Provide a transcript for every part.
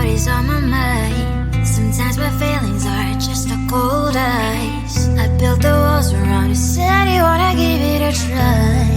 what is on my mind. Sometimes my feelings are just a cold ice. I built the walls around you, said you wanna give it a try.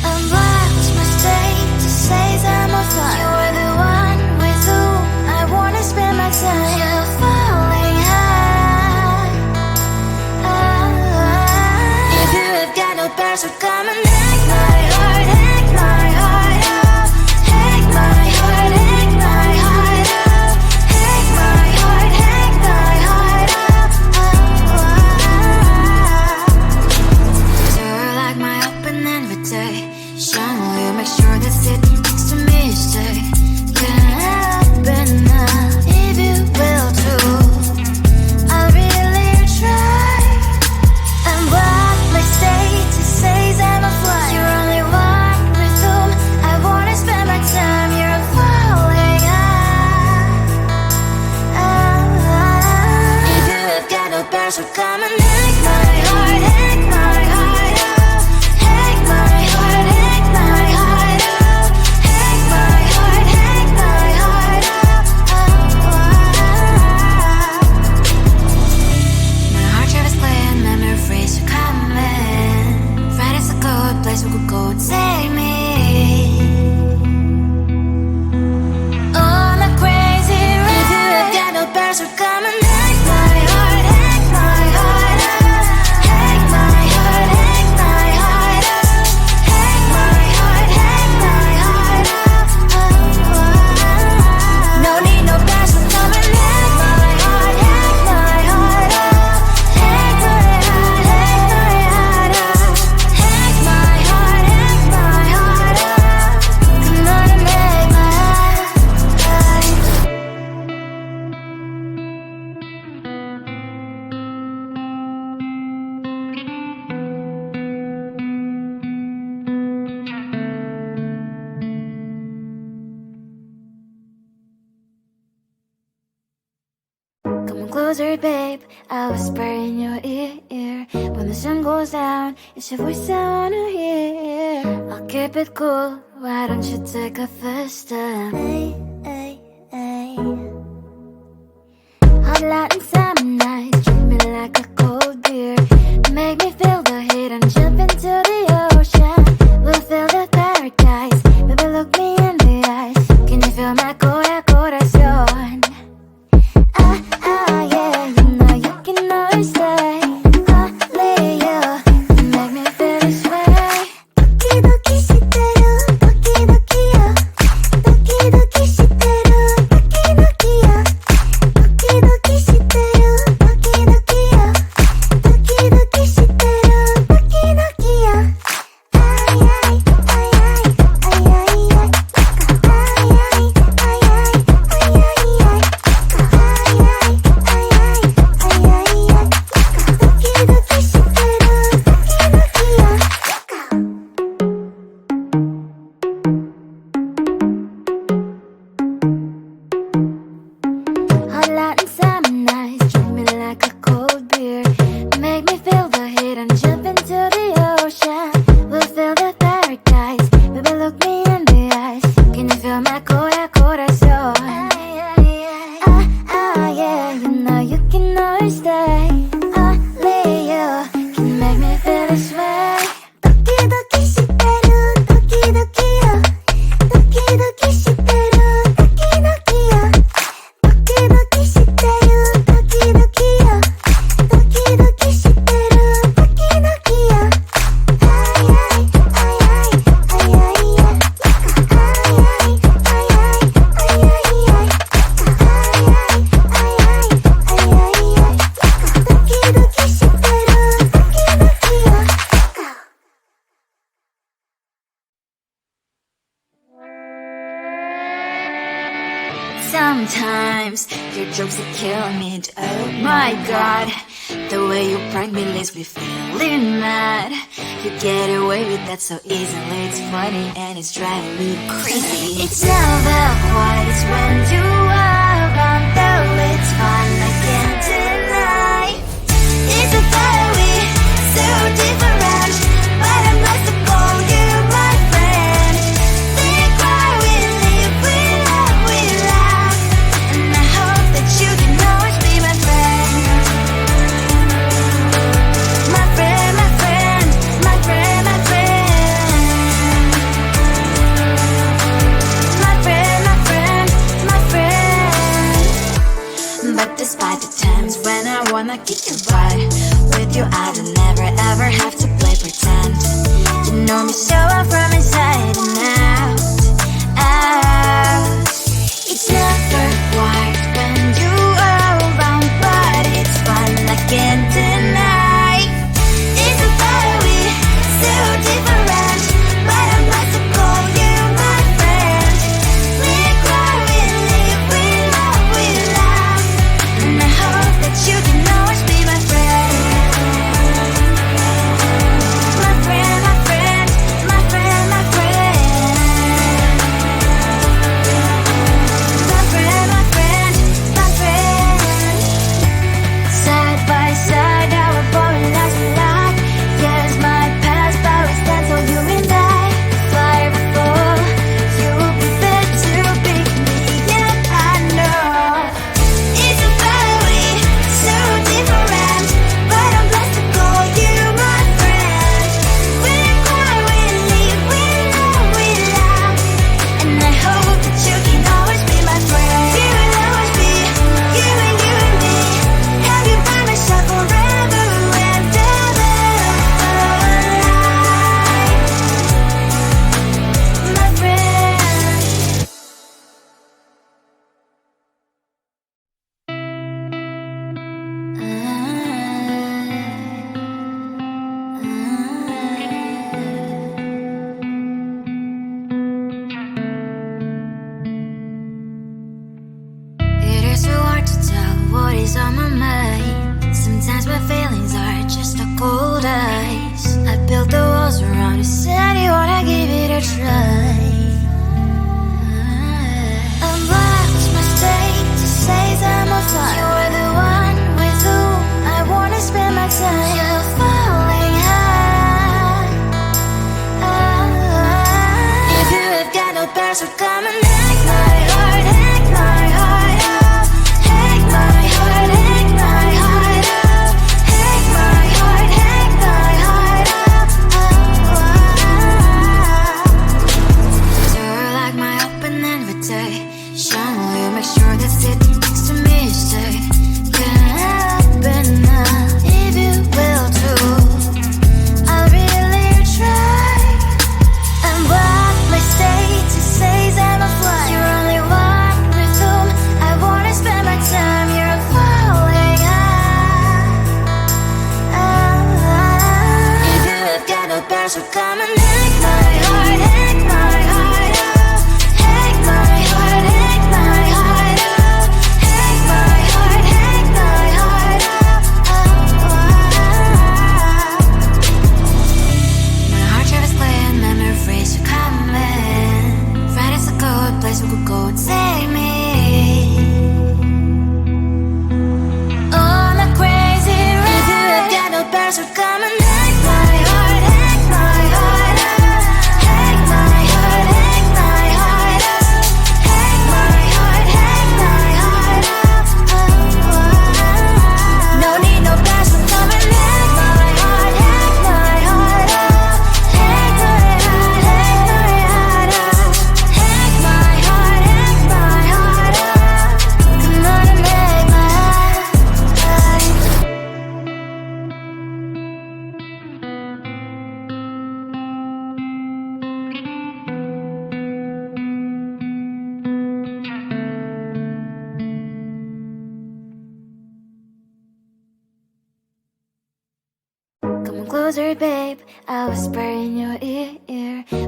I'm lost mistake to say I'm a fly. You were the one with whom I wanna spend my time. You're falling high. If you have got no past, so come and hack my heart, hack my heart up, hack my heart, hack my heart up, hack my heart, hack my heart up. So like my open invitation, will you make sure that sitting next to me you stay? Can happen now, if you will too. I'll really try. And what my state to say I'm a fly. You're only one with whom I wanna spend my time. You're falling high. If you have got no past, so come and hack my heart, hack my heart up, hack my heart, hack my heart up, hack my heart, hack my heart up. My heart travels playing memories are coming. Friday's a good place we could go and take me on a crazy ride. If you have got no past, so come and hack my heart, hack my heart up, hack my heart, hack my heart up, hack my heart, hack my heart up. No need no past, so come and hack my heart, hack my heart up, hack my heart, hack my heart up, hack my heart, hack my heart up. Come on and make my heart. Come closer, babe, I'll whisper in your ear. When the sun goes down, it's your voice I wanna hear. I'll keep it cool, why don't you take a first step? Hey, hey, hey. Hot Latin summer nights, treat me like a cold beer. Make me feel the heat and jump into the ocean. We'll feel the paradise, baby look me in the eyes. Can you feel my corazón? Yeah, you know you can always stay. Only you can make me feel this way. Doki doki shiteru, doki doki yo. Doki doki shiteru, doki doki yo. Doki doki shiteru, doki doki yo. Doki doki shiteru, doki doki yo. Ay ay ay ay ay ay ay. Ay ay ay ay ay ay ay. Hot Latin summer nights, treat me like a cold beer. Make me feel the heat and jump into the ocean. We'll feel the paradise, baby look me in the eyes. Can you feel my corazón? Yeah, you know you can always stay. Only you can make me feel this way. Doki doki shiteru, doki doki yo. Doki doki shiteru, doki doki yo. Doki doki shiteru, doki doki yo. Doki doki shiteru, doki doki yo. Ay ay ay ay ay ay ay. Ay ay ay ay ay ay ay. Sometimes your jokes are killing me. Oh my god, the way you prank me leaves me feeling mad. You get away with that so easily. It's funny and it's driving me crazy. It's never quite as when you are around, though it's fun, I can't deny. It's a we so different, but I must have called you my friend. Think why we live with kick your butt. With you I don't never ever have to play pretend. You know me so well from inside and out, out. It's never quiet when you are around, but it's fun I can't deny. It's a better way, so different, but I'm blessed to call you my friend. We cry, we live, we love, and I hope that you can always be my friend. My friend, my friend, my friend, my friend. My friend, my friend, my friend. Side by side, our body lies a lot. Yes, my past, but we stand so you and I. Fly before you will be there to pick me, yeah, I know. It's a better way, so different, but I'm blessed to call you my friend. We cry, we live, we love, and I hope that you can always be my friend. You will always be, you and me. Have you by my side forever and ever, my friend. It is so hard to tell what is on my mind. Sometimes my feelings are just a cold ice. I built the walls around you, said you wanna give it a try. I'm lost, my state to say I'm a fly. You are the one with whom I wanna spend my time. You're falling high. If you have got no past, so come and hack my heart, hack my heart up. Hack my heart, hack my heart up. Hack my heart, hack my heart up. You're like my open invitation. Will you make sure that sitting next to me is safe? Can open up if you will too. I'll really try. And what my status says I'm a fly. You're only one with whom I wanna spend my time. You're falling high. If you have got no past, so come and hack my heart, hack my heart up. Hack my heart, hack my heart up. Hack my heart, hack my heart up. My heart drives playing memories are coming. Right, it's a good place we could go and take me on a crazy ride. If you have got no past, so come and hack my heart, hack my heart up. Hack my heart, hack my heart up. Hack my heart, hack my heart up. No need no past, so come and hack my heart, hack my heart up. Hack my heart, hack my heart up. Hack my heart, hack my heart up. Come on and hack my heart. Come on closer, babe, I'll whisper in your ear.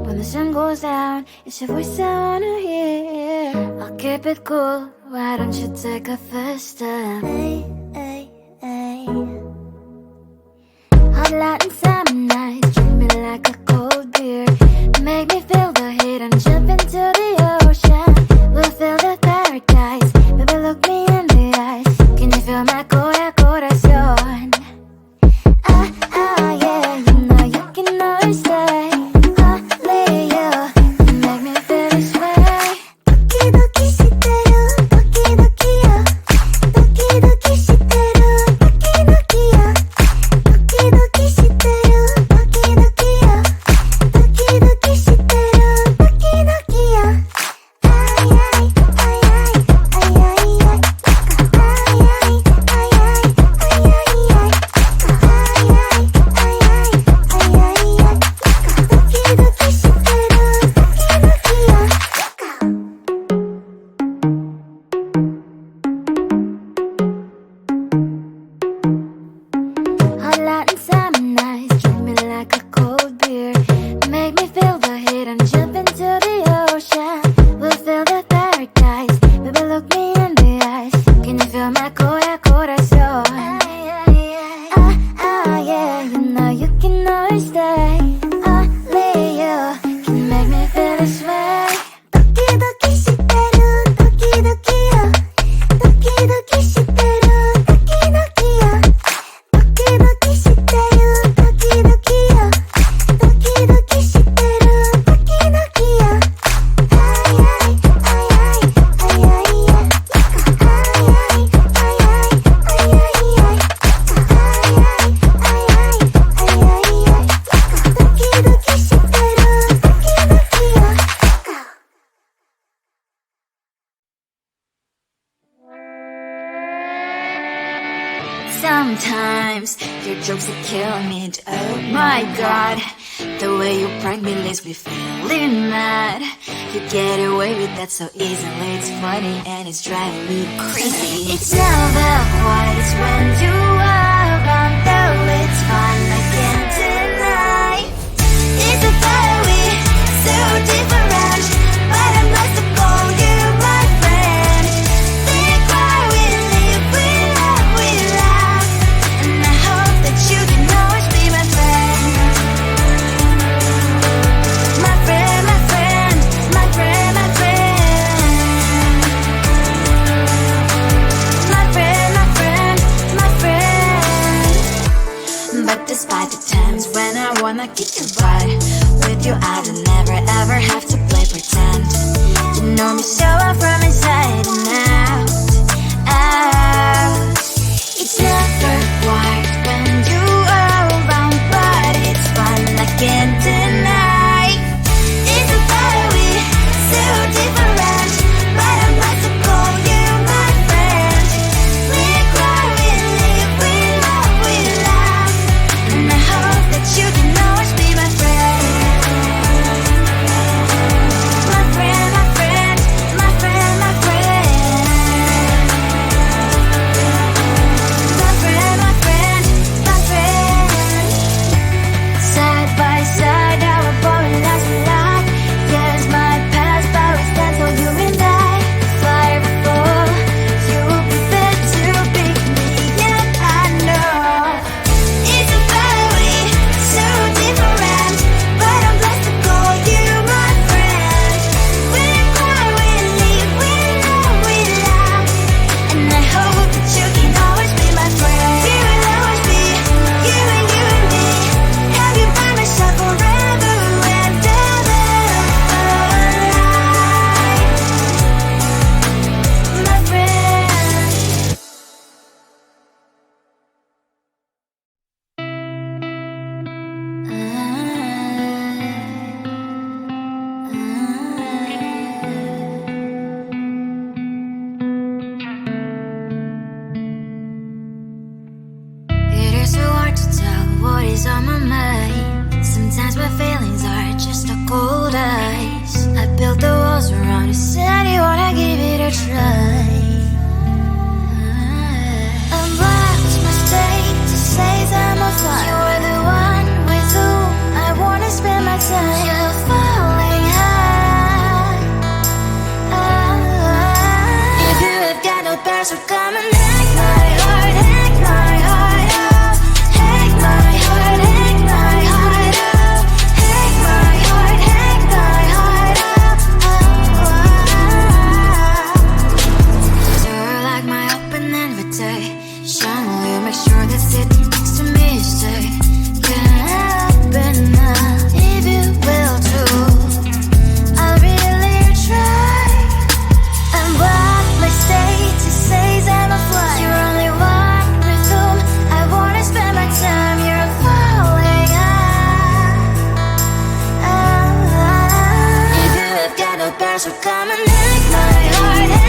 When the sun goes down, it's your voice I wanna hear. I'll keep it cool, why don't you take a first step? Hey, hey, hey. Hot Latin summer nights, treat me like a cold beer. Make me feel the heat and jump into the ocean. We'll feel the paradise, baby look me in the eyes. Can you feel my corazón? Yeah, you know you can always stay. Only you make me feel this way. Doki doki shite yo, doki doki yo, doki doki shite Sometimes your jokes that kill me. Oh my god, the way you prank me leaves me feeling mad. You get away with that so easily. It's funny and it's driving me crazy. It's never quiet, it's when you are around. Though it's fun, I can't deny. It's a very so different, but I must call you my friend. Think why we live, we love, we laugh, and I hope that you can always be my friend. My friend, my friend, my friend, my friend. My friend, my friend, my friend. But despite the times when I wanna kick your butt, with you I don't never ever have to play pretend. You know me so well from inside and out, out. It's never quiet when you are around, but it's fun, I can't deny. It's a very so different, but I must call you my friend. We cry, we live, we love, we laugh, and I hope that you can always be my friend. My friend, my friend, my friend, my friend. My friend, my friend, my friend. Side by side, our body lasts a lot. Yes, my past, but we stand for you and I. Fire fall, you will be there to pick me up, I know. It's a very so different, but I'm blessed to call you my friend. We cry, we live, we love, we laugh, and I hope that you can always be my friend. You will always be you and me. Have you by my side forever and ever. My friend. It is so hard to tell what is on my mind. Sometimes my feelings are just a cold ice. I built the walls around you, said you wanna give it a try. I'm lost, my state to say I'm a fly. You are the one with whom I wanna spend my time. You're falling high. If you have got no parents, so come and hack my heart, hack my heart up. Hack my heart, hack my heart up. Hack my heart, hack my heart up. You're like my open invitation. Will you make sure that sitting next to me you stay? Can't open up if you will too. I'll really try. And what my state to say I'm a fly. You're only one with whom I wanna spend my time. You're falling high. If you have got no parents, so come and hack my heart.